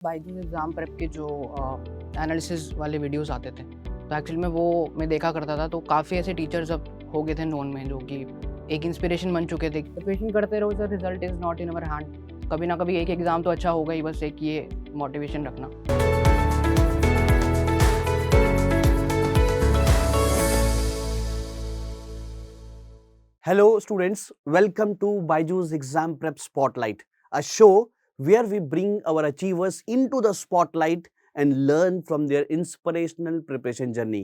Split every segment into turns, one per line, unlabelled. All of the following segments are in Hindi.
बायजूस एग्ज़ाम प्रेप के जो एनालिसिस वाले वीडियोस आते थे, तो एक्चुअली में वो मैं देखा करता था, तो काफ़ी ऐसे टीचर्स अब हो गए थे नोन में जो कि एक इंस्पिरेशन बन चुके थे। प्रिपरेशन करते रहो sir, result is not in our hand. कभी ना कभी एक एग्ज़ाम तो अच्छा होगा ही, बस एक ये मोटिवेशन रखना।
Hello, students. Welcome to Byju's Exam Prep Spotlight, a show where we bring our achievers into the spotlight and learn from their inspirational preparation journey.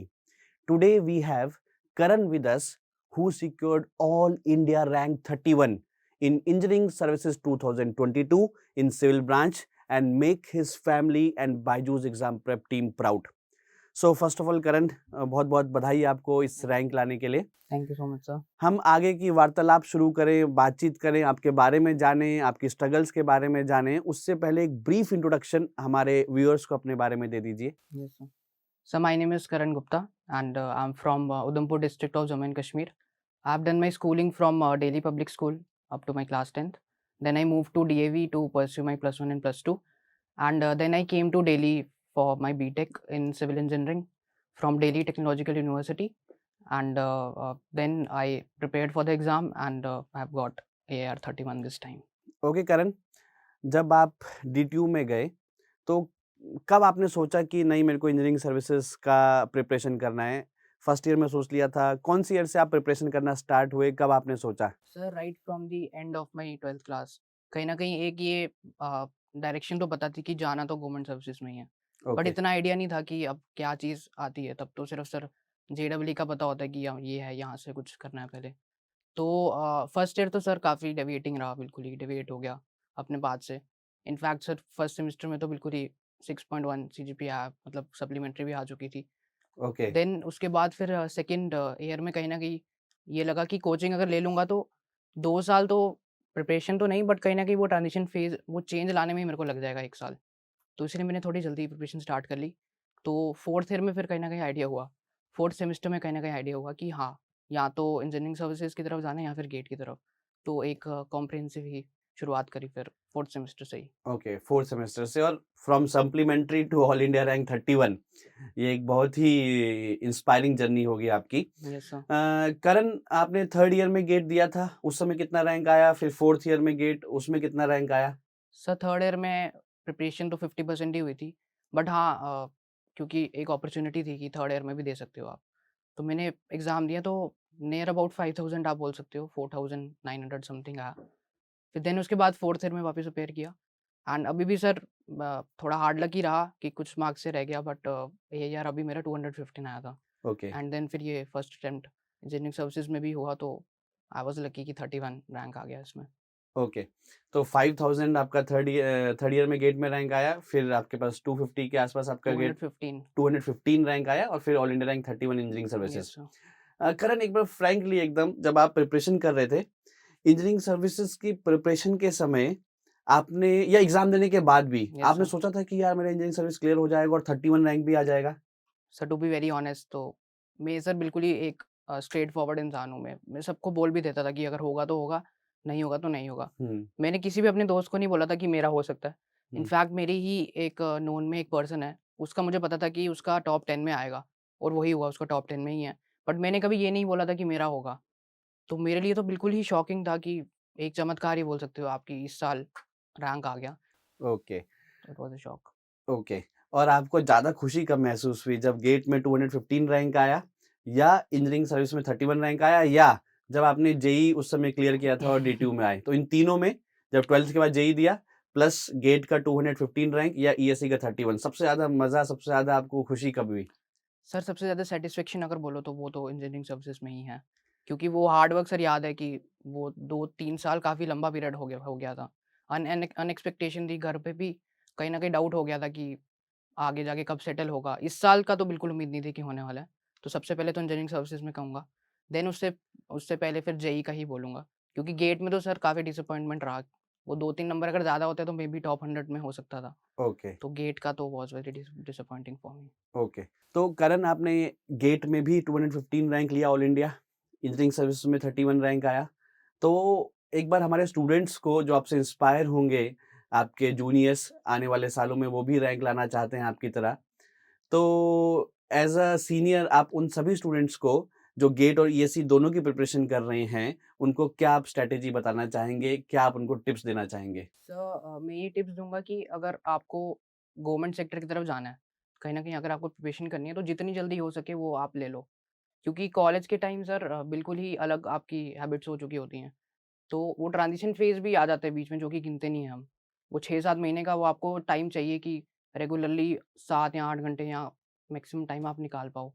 Today, we have Karan with us, who secured All India Rank 31 in Engineering Services 2022 in Civil Branch and make his family and Byju's Exam Prep team proud. So first of all Karan, बहुत बहुत बधाई आपको इस रैंक लाने के लिए।
Thank you so much sir.
हम आगे की वार्तालाप शुरू करें, बातचीत करें, आपके बारे में जानें, आपकी स्ट्रगल्स के बारे में जानें, उससे पहले एक ब्रीफ इंट्रोडक्शन हमारे व्यूअर्स को अपने बारे में दे दीजिए।
Yes, sir. So my name is Karan Gupta and I'm from Udhampur district of Jammu and Kashmir. I've done my schooling from Delhi Public School up to my class 10th. Then I moved to DAV to pursue my plus 1 and plus 2. And then I came to Delhi for my BTech in civil engineering from Delhi Technological University. And then I prepared for the exam and I've got AR 31 this time.
Okay करण, जब आप DTU में गए तो कब आपने सोचा कि नहीं मेरे को इंजीनियरिंग सर्विसेज का प्रिपरेशन करना है? फर्स्ट ईयर में सोच लिया था? कौन सी ईयर से आप प्रिपरेशन करना स्टार्ट हुए? कब आपने सोचा?
Sir right from the end of my 12th class कहीं ना कहीं एक ये डायरेक्शन तो पता थी कि जाना तो गवर्नमेंट सर्विसेज में ही है, बट
ओके,
इतना आइडिया नहीं था कि अब क्या चीज़ आती है। तब तो सिर्फ सर JEE का पता होता है कि ये है, यहाँ से कुछ करना है पहले। तो फर्स्ट ईयर तो सर काफ़ी डेविएटिंग रहा, बिल्कुल ही डेविएट हो गया अपने बात से। इनफैक्ट सर फर्स्ट सेमेस्टर में तो बिल्कुल ही 6.1 CGPA आया, मतलब सप्लीमेंट्री भी आ चुकी थी।
ओके,
देन उसके बाद फिर सेकंड ईयर में कहीं न कहीं ये लगा कि कोचिंग अगर ले लूँगा तो 2 साल तो प्रिपरेशन तो नहीं, बट कहीं न कहीं वो ट्रांज़िशन फ़ेज़, वो चेंज लाने में ही मेरे को लग जाएगा 1 साल। तो इसलिए मैंने थोड़ी जल्दी प्रिपरेशन स्टार्ट कर ली। तो 4th ईयर में फिर कहीं न कहीं आइडिया हुआ। 4th सेमेस्टर में कहीं न कहीं आइडिया हुआ कि हाँ, या तो इंजीनियरिंग सर्विसेज़ की तरफ जाना है या फिर गेट की तरफ। तो एक कॉम्प्रिहेंसिव ही शुरुआत करी फिर 4th सेमेस्टर से ही।
ओके, फोर्थ सेमेस्टर से। और from supplementary to all India rank 31, ये एक बहुत ही इंस्पायरिंग जर्नी होगी आपकी।
Yes sir.
करण, आपने थर्ड ईयर में गेट दिया था, उस समय कितना रैंक आया? फिर फोर्थ ईयर में गेट, उसमें कितना रैंक आया?
सर थर्ड ईयर में प्रिपरेशन तो 50% ही हुई थी, बट हाँ क्योंकि एक अपॉर्चुनिटी थी कि थर्ड ईयर में भी दे सकते हो आप, तो मैंने एग्ज़ाम दिया तो नियर अबाउट 5000 आप बोल सकते हो, 4900 समथिंग आया। फिर देन उसके बाद फोर्थ ईयर में वापस प्रिपेयर किया एंड अभी भी सर थोड़ा हार्ड लक ही रहा कि कुछ मार्क्स से रह गया, बट ये यार अभी मेरा 215 आया था।
ओके,
एंड देन फिर ये फर्स्ट अटेम्प्ट इंजीनियरिंग सर्विसेज में भी हुआ, तो आई वाज लकी कि 31 रैंक आ गया इसमें।
ओके। तो 5000 आपका थर्ड ईयर में गेट में रैंक आया, फिर आपके पास 250 के आसपास आपका गेट
215।
215 रैंक आया, और फिर ऑल इंडिया रैंक 31 इंजीनियरिंग
यस
सर्विसेज।
सर।
करण, एक बार फ्रैंकली एकदम, जब आप प्रिपरेशन कर रहे थे इंजीनियरिंग सर्विसेज की प्रिपरेशन के समय, आपने या एग्जाम देने के बाद भी
यस
आपने
सर।
सोचा था कि यार मेरा इंजीनियरिंग सर्विस क्लियर हो जाएगा और 31 रैंक भी आ जाएगा?
Sir to be very honest तो मैं सर बिल्कुल ही एक स्ट्रेट फॉरवर्ड इंसान हूँ। मैं सबको बोल भी देता था कि अगर होगा तो होगा, नहीं होगा तो नहीं होगा।
हम्म,
मैंने किसी भी अपने दोस्त को नहीं बोला था कि मेरा हो सकता है।
हम्म,
इनफैक्ट मेरी ही एक नोन में एक पर्सन है, उसका मुझे पता था कि उसका टॉप 10 में आएगा और वही हुआ, उसका टॉप 10 में ही है। बट मैंने कभी ये नहीं बोला था कि मेरा होगा। तो मेरे लिए तो बिल्कुल ही शॉकिंग था कि एक चमत्कार ही बोल सकते हो आप कि इस साल रैंक आ गया।
Okay,
it was a shock.
Okay. और आपको ज़्यादा खुशी कब महसूस हुई, जब गेट में 215 रैंक आया, या इंजीनियरिंग सर्विस में 31 रैंक आया, या जब आपने जेई उस समय क्लियर किया था और डीटीयू में आए? तो इन तीनों में, जब 12th के बाद जेई दिया प्लस गेट का 215 रैंक या ईएससी का 31, सबसे ज़्यादा मज़ा, सबसे ज़्यादा आपको खुशी कब हुई?
सर सबसे ज़्यादा सैटिस्फैक्शन अगर बोलो तो वो तो इंजीनियरिंग सर्विसेज में ही है। क्योंकि वो हार्ड वर्क सर याद है कि वो 2-3 साल काफ़ी लंबा पीरियड हो गया था। अनएक्सपेक्टेशन थी घर पे भी, कहीं न कहीं डाउट हो गया था कि आगे जाके कब सेटल होगा। इस साल का तो बिल्कुल उम्मीद नहीं थी कि होने वाला है। तो सबसे पहले तो इंजीनियरिंग सर्विसेज में कहूँगा। देन उससे उससे पहले फिर जेईई का ही बोलूँगा। क्योंकि गेट में तो सर काफ़ी डिसअपॉइंटमेंट रहा। वो 2-3 नंबर अगर ज़्यादा होते तो मे बी टॉप 100 में हो सकता था।
ओके,
तो गेट का तो was very disappointing for me.
Okay. तो करण, आपने गेट में भी 215 रैंक लिया ऑल इंडिया, इंजीनियरिंग सर्विस में 31 रैंक आया। तो एक बार हमारे स्टूडेंट्स को जो आपसे इंस्पायर होंगे, आपके जूनियर्स आने वाले सालों में वो भी रैंक लाना चाहते हैं आपकी तरह। तो एज अ सीनियर आप उन सभी स्टूडेंट्स को जो गेट और ईएससी दोनों की प्रिपरेशन कर रहे हैं, उनको क्या आप स्ट्रैटेजी बताना चाहेंगे? क्या आप उनको टिप्स देना चाहेंगे?
मैं ये टिप्स दूँगा कि अगर आपको गवर्नमेंट सेक्टर की तरफ जाना है, कहीं न कहीं अगर आपको प्रिपरेशन करनी है तो जितनी जल्दी हो सके वो आप ले लो। क्योंकि कॉलेज के टाइम सर बिल्कुल ही अलग आपकी हैबिट्स हो चुकी होती हैं। तो वो ट्रांज़िशन फ़ेज़ भी आ जाता है बीच में जो कि गिनते नहीं हैं हम। वो 6-7 महीने का वो आपको टाइम चाहिए कि रेगुलरली 7 या 8 घंटे या मैक्सिमम टाइम आप निकाल पाओ।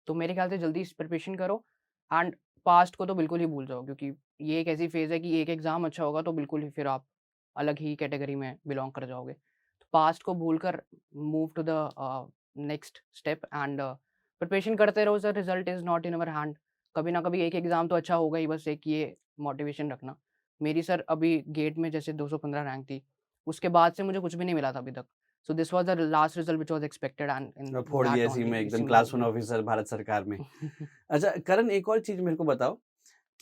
तो मेरे ख़्याल से जल्दी प्रिपरेशन करो एंड पास्ट को तो बिल्कुल ही भूल जाओ क्योंकि ये एक ऐसी फ़ेज़ है कि एक एग्ज़ाम अच्छा होगा तो बिल्कुल ही फिर आप अलग ही कैटेगरी में बिलॉन्ग कर जाओगे। तो पास्ट को भूलकर move to the next step and preparation करते रहो sir, result is not in our hand. कभी ना कभी एक एग्ज़ाम तो अच्छा होगा ही, बस एक ये मोटिवेशन रखना। मेरी सर अभी गेट में जैसे 215 रैंक थी, उसके बाद से मुझे कुछ भी नहीं मिला था अभी तक। So this was the last result which was expected and in
फोड़ दिया
दैट
इसी
ओनली
में
इसी
एकदम
में
क्लास 1
जी।
ऑफिसर भारत सरकार में। अच्छा करण, एक और चीज़ मेरे को बताओ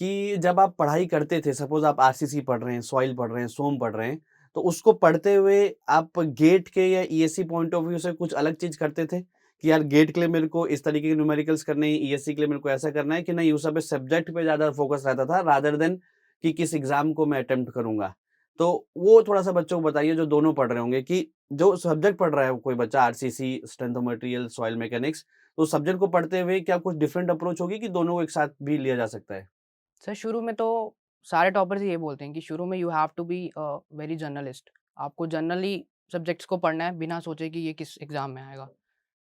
कि जब आप पढ़ाई करते थे, सपोज़ आप आरसीसी पढ़ रहे हैं, सॉइल पढ़ रहे हैं, सोम पढ़ रहे हैं, तो उसको पढ़ते हुए आप गेट के या ईएससी पॉइंट ऑफ व्यू से कुछ अलग चीज़ करते थे? कि यार गेट के लिए मेरे को इस तरीके के न्यूमेरिकल्स करने हैं, ईएससी के लिए मेरे को ऐसा करना है, कि नहीं उस सब सब्जेक्ट पे ज़्यादा फोकस रहता था रादर देन कि किस एग्ज़ाम को मैं अटेम्प्ट करूँगा? तो वो थोड़ा-सा बच्चों को बताइए जो दोनों पढ़ रहे होंगे कि जो सब्जेक्ट पढ़ रहा है कोई बच्चा RCC, strength of material, soil mechanics, तो सब्जेक्ट को पढ़ते हुए क्या कुछ डिफरेंट अप्रोच होगी कि दोनों को एक साथ भी लिया जा सकता है?
सर शुरू में तो सारे टॉपर्स ये बोलते हैं कि शुरू में you have to be very journalist. आपको जनरली सब्जेक्ट्स को पढ़ना है बिना सोचे कि ये किस एग्ज़ाम में आएगा।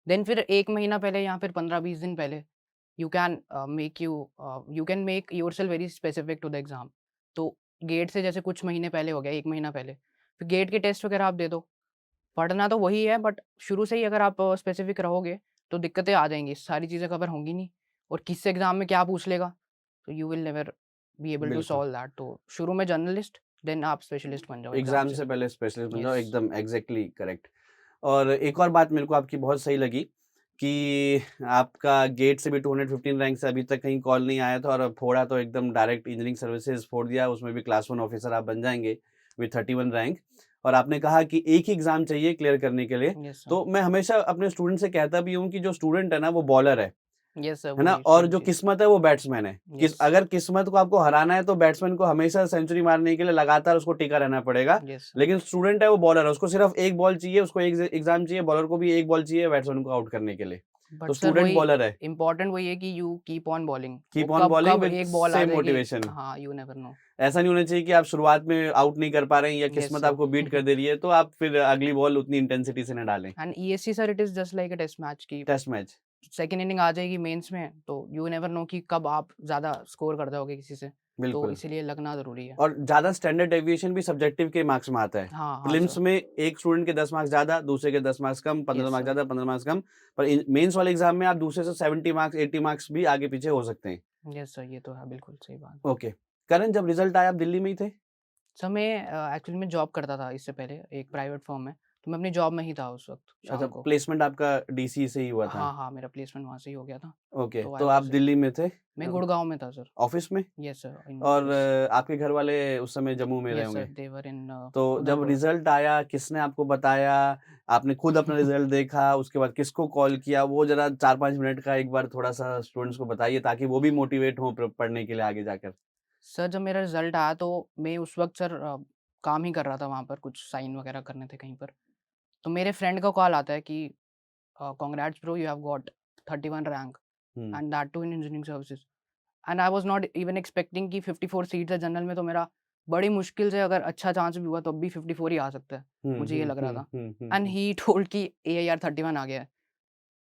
देन फिर 1 महीना पहले या फिर 15-20 दिन पहले you can you can make yourself very specific to the exam. तो गेट से जैसे कुछ महीने पहले हो गया, 1 महीना पहले, फिर गेट के टेस्ट वगैरह आप दे दो। पढ़ना तो वही है बट शुरू से ही अगर आप स्पेसिफिक रहोगे तो दिक्कतें आ जाएँगी, सारी चीज़ें कवर होंगी नहीं और किस एग्ज़ाम में क्या पूछ लेगा, तो you will never be able to
बिल्कुल।
Solve that. तो शुरू में जर्नलिस्ट देन आप स्पेशलिस्ट बन जाओ एग्ज़ाम
एग्ज़ाम
से।
से पहले स्पेशलिस्ट बन जाओ,
यस।
एकदम एग्ज़ैक्टली करेक्ट। और एक और बात मेरे को आपकी बहुत सही लगी कि आपका गेट से भी 215 रैंक से अभी तक कहीं कॉल नहीं आया था और अब फोड़ा तो एकदम डायरेक्ट इंजीनियरिंग सर्विसेज फोड़ दिया, उसमें भी क्लास 1 ऑफिसर आप बन जाएँगे विद 31 रैंक। और आपने कहा कि एक ही एग्ज़ाम चाहिए क्लियर करने के लिए,
यस सर।
तो मैं हमेशा अपने स्टूडेंट से कहता भी हूँ कि जो स्टूडेंट है ना वो बॉलर
यस सर,
है ना?
वही
और
सेम
जो
चीज़।
किस्मत है वो बैट्समैन है।
यस।
अगर किस्मत को आपको हराना है तो बैट्समैन को हमेशा सेंचुरी मारने के लिए लगातार उसको टिका रहना पड़ेगा।
Yes sir.
लेकिन स्टूडेंट है वो बॉलर है, उसको सिर्फ 1 बॉल चाहिए, उसको एक एग्ज़ाम चाहिए, बॉलर को भी 1 बॉल चाहिए बैट्समैन को आउट करने के लिए। तो
बट सर
स्टूडेंट
वही
बॉलर है,
इम्पोर्टेंट वही है कि यू कीप ऑन बॉलिंग। वो
कीप ऑन
कब
बॉलिंग
कब
विद
एक बॉल आ
सेम
जाएगी,
मोटिवेशन।
हाँ, यू नेवर नो।
ऐसा नहीं होना चाहिए कि आप शुरुआत में आउट नहीं कर पा रहे हैं या
यस
किस्मत
सर।
आपको बीट कर दे रही है, तो आप फिर अगली बॉल उतनी इंटेंसिटी से ना डालें।
And ESC sir it is just like a test match की
टेस्ट मैच,
सेकंड इनिंग आ जाएगी मेंस में, तो यू नेवर नो कि कब आप ज़्यादा स्कोर कर जाओगे किसी से, तो
बिल्कुल।
इसीलिए लगना ज़रूरी है।
और ज़्यादा स्टैंडर्ड डेविएशन भी सब्जेक्टिव के मार्क्स में आता है।
हाँ, हाँ
प्रीलिम्स
सर।
में एक स्टूडेंट के 10 मार्क्स ज़्यादा, दूसरे के 10 मार्क्स कम, 15
यस
मार्क्स
सर।
ज़्यादा, 15 मार्क्स कम। पर मेंस वाले एग्जाम में आप दूसरे से 70 मार्क्स, 80 मार्क्स भी आगे पीछे हो सकते हैं।
यस सर, ये तो है बिल्कुल सही बात।
ओके। करण, जब रिजल्ट आया आप दिल्ली में ही थे?
सर मैं एक्चुअली में जॉब करता था इससे पहले एक प्राइवेट फर्म में, तो मैं अपनी जॉब में ही था उस वक़्त
अच्छा,
शाम को।
प्लेसमेंट आपका डीसी से ही हुआ था।
हाँ, हाँ, मेरा प्लेसमेंट वहाँ से ही हो गया था,
ओके,
तो आई
तो आप
वाज़ इन
दिल्ली में थे
मैं गुड़गाँव में था सर।
ऑफिस में?
यस सर, इन
और
ऑफिस।
आपके घर वाले उस समय जम्मू में रहे
यस सर,
होंगे।
दे वर इन
तो जब
उधमपुर।
रिजल्ट आया किसने आपको बताया? आपने खुद अपना रिजल्ट देखा, उसके बाद किसको कॉल किया? वो ज़रा 4-5 मिनट का एक बार थोड़ा-सा स्टूडेंट्स को बताइए ताकि वो भी मोटिवेट हों पढ़ने के लिए आगे जाकर।
सर जब मेरा रिज़ल्ट आया तो मैं उस वक़्त सर काम ही कर रहा था वहाँ पर, कुछ साइन वग़ैरह करने थे कहीं पर। तो मेरे फ्रेंड का कॉल आता है कि congrats bro, you have got 31 rank
हुँ,
and that too in engineering services. And I was not even expecting कि 54 सीट्स है जनरल में, तो मेरा बड़ी मुश्किल से अगर अच्छा चांस भी हुआ तो अब भी 54 ही आ सकता है,
हुँ,
मुझे ये
हुँ,
लग रहा
हुँ,
था।
हुँ, हुँ,
एंड
हुँ,
ही टोल्ड कि एआईआर 31 आ गया है।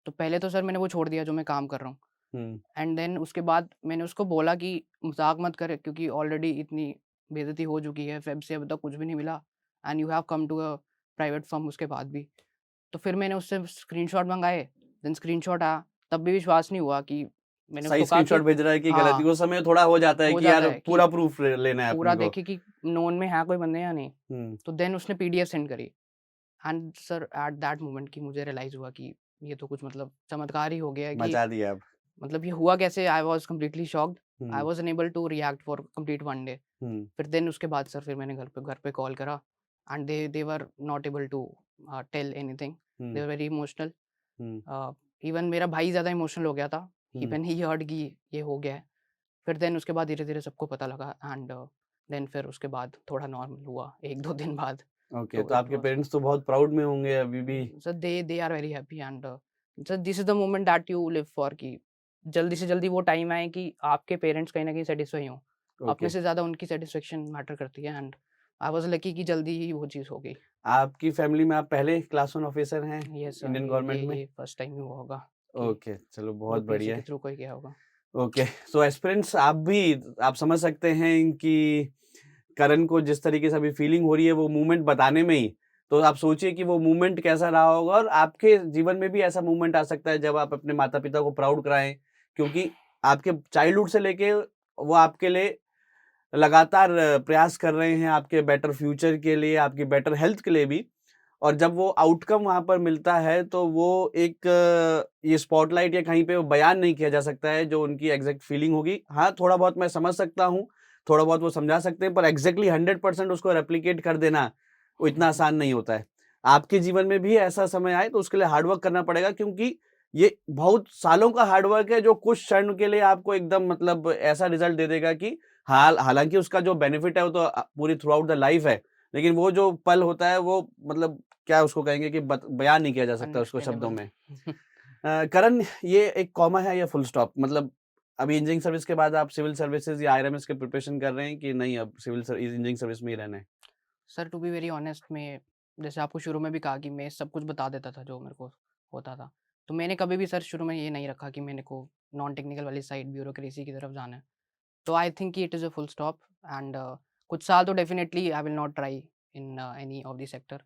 तो पहले तो सर मैंने वो छोड़ दिया जो मैं काम कर रहा हूँ।
हुँ,
एंड देन उसके बाद मैंने उसको बोला कि मज़ाक मत कर क्योंकि ऑलरेडी इतनी बेइज़्ज़ती हो चुकी है, फ़ेब से अभी तक कुछ भी नहीं मिला and you have come to a private firm उसके बाद भी। तो फिर मैंने उससे स्क्रीनशॉट मँगाए, देन स्क्रीनशॉट आया, तब भी विश्वास नहीं हुआ कि मैंने
सही
उसको कहा कि
स्क्रीनशॉट भेज रहा है कि गलत?
हाँ,
उस समय थोड़ा हो जाता है
हो
कि
जाता
यार
है कि
पूरा प्रूफ लेना है
पूरा
अपने को।
देखे कि नोन में है कोई बंदे या नहीं।
हुँ,
तो देन उसने पीडीएफ सेंड करी and sir at that moment कि मुझे रियलाइज़ हुआ कि ये तो कुछ मतलब चमत्कार ही हो गया है कि
मचा दिया अब।
मतलब ये हुआ कैसे? I was completely shocked. I
um,
was unable to react for complete 1 day.
Um,
फिर देन उसके बाद सर फिर मैंने घर पे कॉल करा and they were not able to tell anything. They were very emotional. Even मेरा भाई ज़्यादा इमोशनल हो गया था when he heard कि ये हो गया है. फिर देन उसके बाद धीरे धीरे सबको पता लगा एंड देन फिर उसके बाद थोड़ा नॉर्मल हुआ 1-2 दिन बाद.
ओके,
तो
तो
it
आपके
was
पेरेंट्स तो बहुत प्राउड में होंगे अभी भी.
so they are very happy and so this is the moment that you live for कि जल्दी से जल्दी वो टाइम आए कि आपके पेरेंट्स कहीं ना कहीं सेटिस्फाई हों. अपने
ओके,
से ज़्यादा उनकी सेटिस्फेक्शन मैटर करती है एंड आई वाज लकी कि जल्दी ही वो चीज़ हो गई.
आपकी फैमिली में आप पहले क्लास 1 ऑफिसर हैं
यस सर,
इंडियन गवर्नमेंट में.
ये फर्स्ट टाइम ही हुआ होगा कि
ओके, चलो बहुत
यूपीएससी
बढ़िया
के
है.
थ्रू कोई गया होगा.
ओके, सो एस्पिरेंट्स आप समझ सकते हैं कि करण को जिस तरीके से अभी फीलिंग हो रही है वो मूवमेंट बताने में ही, तो आप सोचिए कि वो मूवमेंट कैसा रहा होगा. और आपके जीवन में भी ऐसा मूवमेंट आ सकता है जब आप अपने माता पिता को प्राउड कराएं, क्योंकि आपके चाइल्डहुड से लेके वो आपके लिए लगातार प्रयास कर रहे हैं, आपके बेटर फ्यूचर के लिए, आपकी बेटर हेल्थ के लिए भी. और जब वो आउटकम वहाँ पर मिलता है तो वो एक ये स्पॉटलाइट या कहीं पे वो बयान नहीं किया जा सकता है जो उनकी एग्जैक्ट फीलिंग होगी. हाँ, थोड़ा बहुत मैं समझ सकता हूँ, थोड़ा बहुत वो समझा सकते हैं, पर एग्जैक्टली 100% उसको रेप्लिकेट कर देना वो इतना आसान नहीं होता है. आपके जीवन में भी ऐसा समय आए तो उसके लिए हार्डवर्क करना पड़ेगा, क्योंकि ये बहुत सालों का हार्डवर्क है जो कुछ क्षण के लिए आपको एकदम मतलब ऐसा रिजल्ट दे देगा कि हालांकि उसका जो बेनिफिट है वो तो पूरी थ्रू आउट द लाइफ है, लेकिन वो जो पल होता है वो मतलब क्या उसको कहेंगे कि बयान नहीं किया जा सकता उसको शब्दों में. करण, ये एक कॉमा है या फुल स्टॉप? मतलब अभी इंजीनियरिंग सर्विस के बाद आप सिविल सर्विसेज या आईआरएमएस के प्रिपरेशन कर रहे हैं कि नहीं, अब इंजीनियरिंग सर्विस में ही रहना है?
Sir to be very honest, मैं जैसे आपको शुरू में भी कहा कि मैं सब कुछ बता देता था जो मेरे को होता था. तो मैंने कभी भी सर शुरू में ये नहीं रखा कि मैंने को नॉन टेक्निकल वाली साइड ब्यूरोक्रेसी की तरफ जाना है. तो I think it is a full stop and कुछ साल तो definitely I will not try in any of the sector.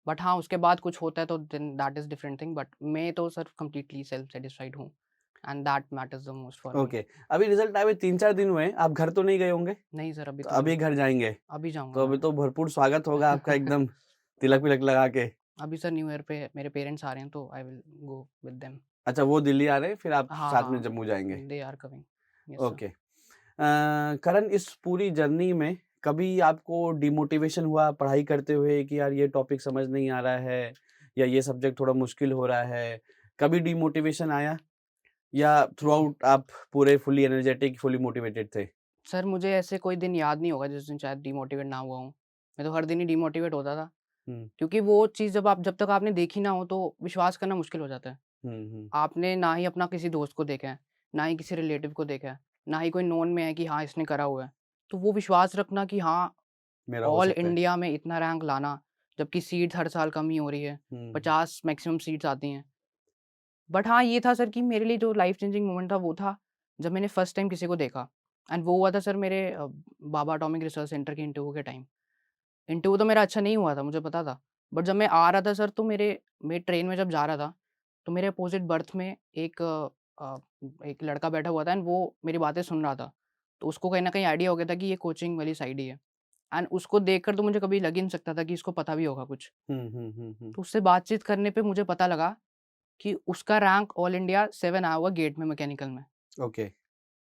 But हाँ, उसके बाद कुछ होता है तो then that is different thing. But मैं तो सर कंप्लीटली सेल्फ सेटिस्फाइड हूँ and that matters the most for me.
Okay, अभी रिजल्ट आए हुए 3-4 दिन हुए हैं, आप घर तो नहीं गए होंगे?
नहीं सर, अभी
तो
तो
अभी घर जाएंगे?
अभी जाऊँगा
तो
मैं.
अभी तो भरपूर स्वागत होगा आपका एकदम तिलक विलक लगा के.
अभी सर न्यू ईयर पे मेरे पेरेंट्स आ रहे हैं तो I will go with them.
अच्छा, वो दिल्ली आ रहे हैं, फिर आप
हाँ,
साथ में
हाँ,
जम्मू जाएंगे?
They are coming. Yes sir.
Okay. Karan, इस पूरी जर्नी में कभी आपको डिमोटिवेशन हुआ पढ़ाई करते हुए कि यार ये टॉपिक समझ नहीं आ रहा है या ये सब्जेक्ट थोड़ा मुश्किल हो रहा है, कभी डिमोटिवेशन आया या थ्रू आउट आप पूरे फुली एनर्जेटिक, फुली मोटिवेटेड थे?
सर मुझे ऐसे कोई दिन याद नहीं होगा जिस दिन शायद डिमोटिवेट ना हुआ हूँ. मैं तो हर दिन ही डिमोटिवेट होता था.
हम्म,
क्योंकि वो चीज़ जब तक आपने देखी ना हो तो विश्वास करना मुश्किल हो जाता है.
हम्म.
आपने ना ही अपना किसी दोस्त को देखा है, ना ही किसी रिलेटिव को देखा है, ना ही कोई नोन में है कि हाँ इसने करा हुआ है. तो वो विश्वास रखना कि हाँ
मेरा हो
ऑल
सकता है.
इंडिया में इतना रैंक लाना, जबकि सीट हर साल कम ही हो रही है,
हम्म,
50 मैक्सिमम सीट्स आती हैं. बट हाँ, ये था सर कि मेरे लिए जो लाइफ चेंजिंग मोमेंट था वो था जब मैंने फर्स्ट टाइम किसी को देखा. एंड वो हुआ था सर मेरे बाबा एटॉमिक रिसर्च सेंटर के इंटरव्यू के टाइम. इंटरव्यू तो मेरा अच्छा नहीं हुआ था, मुझे पता था. बट जब मैं आ रहा था सर तो मैं ट्रेन में जब जा रहा था, तो मेरे अपोज़िट बर्थ में एक लड़का बैठा हुआ था एंड वो मेरी बातें सुन रहा था. तो उसको कहीं न कहीं आइडिया हो गया था कि ये कोचिंग वाली साइड ही है. एंड उसको देखकर तो मुझे कभी लग ही नहीं सकता था कि इसको पता भी होगा कुछ. तो उससे बातचीत करने पे मुझे पता लगा कि उसका रैंक ऑल इंडिया 7 आया हुआ गेट में मैकेनिकल में.
Okay,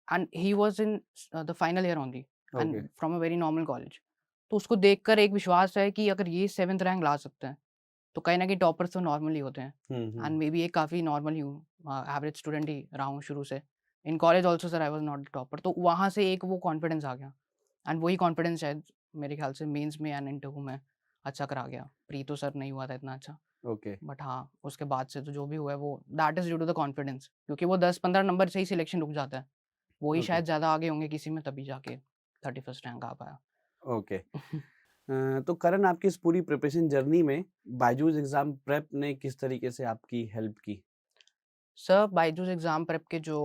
and he was in the final year only
okay.
And from a very normal college. तो उसको देखकर एक विश्वास है कि अगर ये 7th रैंक ला सकते हैं, तो कहीं न कहीं टॉपर्स तो नॉर्मल ही होते हैं. एंड मे बी एक काफ़ी नॉर्मल ही हूँ, एवरेज स्टूडेंट ही रहा हूँ शुरू से. In college also sir I was not the topper. तो वहाँ से एक वो कॉन्फिडेंस आ गया एंड वही कॉन्फिडेंस शायद मेरे ख्याल से मेंस में एंड इंटरव्यू में अच्छा करा गया. प्री तो सर नहीं हुआ था इतना अच्छा.
ओके.
बट हाँ, उसके बाद से तो जो भी हुआ है वो that is due to the confidence, क्योंकि वो 10-15 नंबर से ही सिलेक्शन रुक जाता है. वो ही
ओके.
शायद ज़्यादा आगे होंगे किसी में तभी जाके 31st रैंक आ पाया.
ओके. तो करण, आपकी इस पूरी प्रिपरेशन जर्नी में बायजूस एग्जाम प्रेप ने किस तरीके से आपकी हेल्प की?
सर बायजूस एग्ज़ाम प्रेप के जो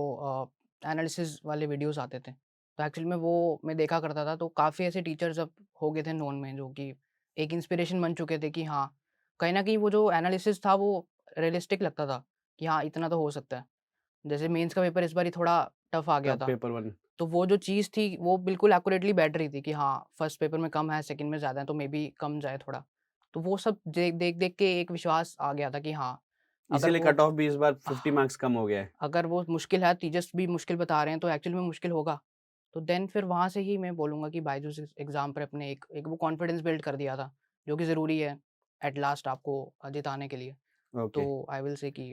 एनालिसिस वाले वीडियोस आते थे, तो एक्चुअली में वो मैं देखा करता था. तो काफ़ी ऐसे टीचर्स अब हो गए थे नोन में जो कि एक इंस्पिरेशन बन चुके थे कि हाँ, कहीं न कहीं वो जो एनालिसिस था वो रियलिस्टिक लगता था कि हाँ, इतना तो हो सकता है. जैसे मेंस का पेपर इस बारी थोड़ा टफ आ गया
टफ
था.
पेपर 1.
तो वो जो चीज़ थी वो बिल्कुल एक्यूरेटली बैठ रही थी कि हाँ, फर्स्ट पेपर में कम है, सेकंड में ज़्यादा है तो मेबी कम जाए थोड़ा. तो वो सब देख के एक विश्वास आ गया था कि हाँ, अगर
इसीलिए
वो
कट ऑफ भी इस बार 50 मार्क्स कम हो गया है.
अगर वो मुश्किल है, टीचर्स भी मुश्किल बता रहे हैं तो एक्चुअल में मुश्किल होगा. तो देन फिर वहाँ से ही मैं बोलूँगा कि बायजूस एग्ज़ाम प्रेप ने एक एक वो कॉन्फिडेंस बिल्ड कर दिया था, जो कि ज़रूरी है एट लास्ट आपको जिताने के लिए।
ओके
तो आई विल से कि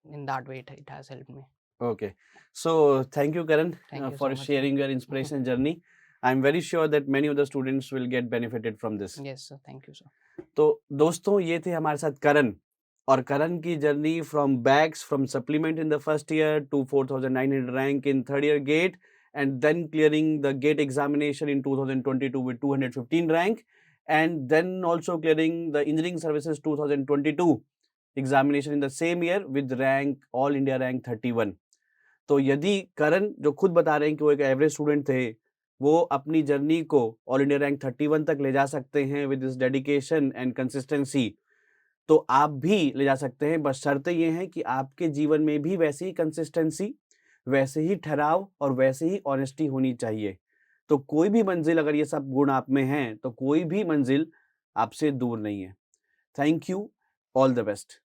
in that way it has helped me.
Okay so thank you Karan
thank you
for
so much sir.
sharing your inspiration journey. I'm very sure that many of the students will get benefited from this.
Yes sir, thank you sir.
तो दोस्तों ये थे हमारे साथ करण, और करण की journey from backs from supplement in the first year to 4900 rank in third year GATE, and then clearing the gate examination in 2022 with 215 rank, and then also clearing the engineering services 2022 examination in the same year with rank all India rank 31. तो यदि करण जो खुद बता रहे हैं कि वो एक एवरेज स्टूडेंट थे, वो अपनी जर्नी को ऑल इंडिया रैंक 31 तक ले जा सकते हैं with this dedication and consistency, तो आप भी ले जा सकते हैं। बस शर्त ये है कि आपके जीवन में भी वैसी ही कंसिस्टेंसी, वैसे ही ठहराव और वैसे ही ऑनेस्टी होनी चाहिए। तो कोई भी मंजिल, अगर ये सब गुण आप में हैं, तो कोई भी मंजिल आपसे दूर नहीं है। Thank you, all the best.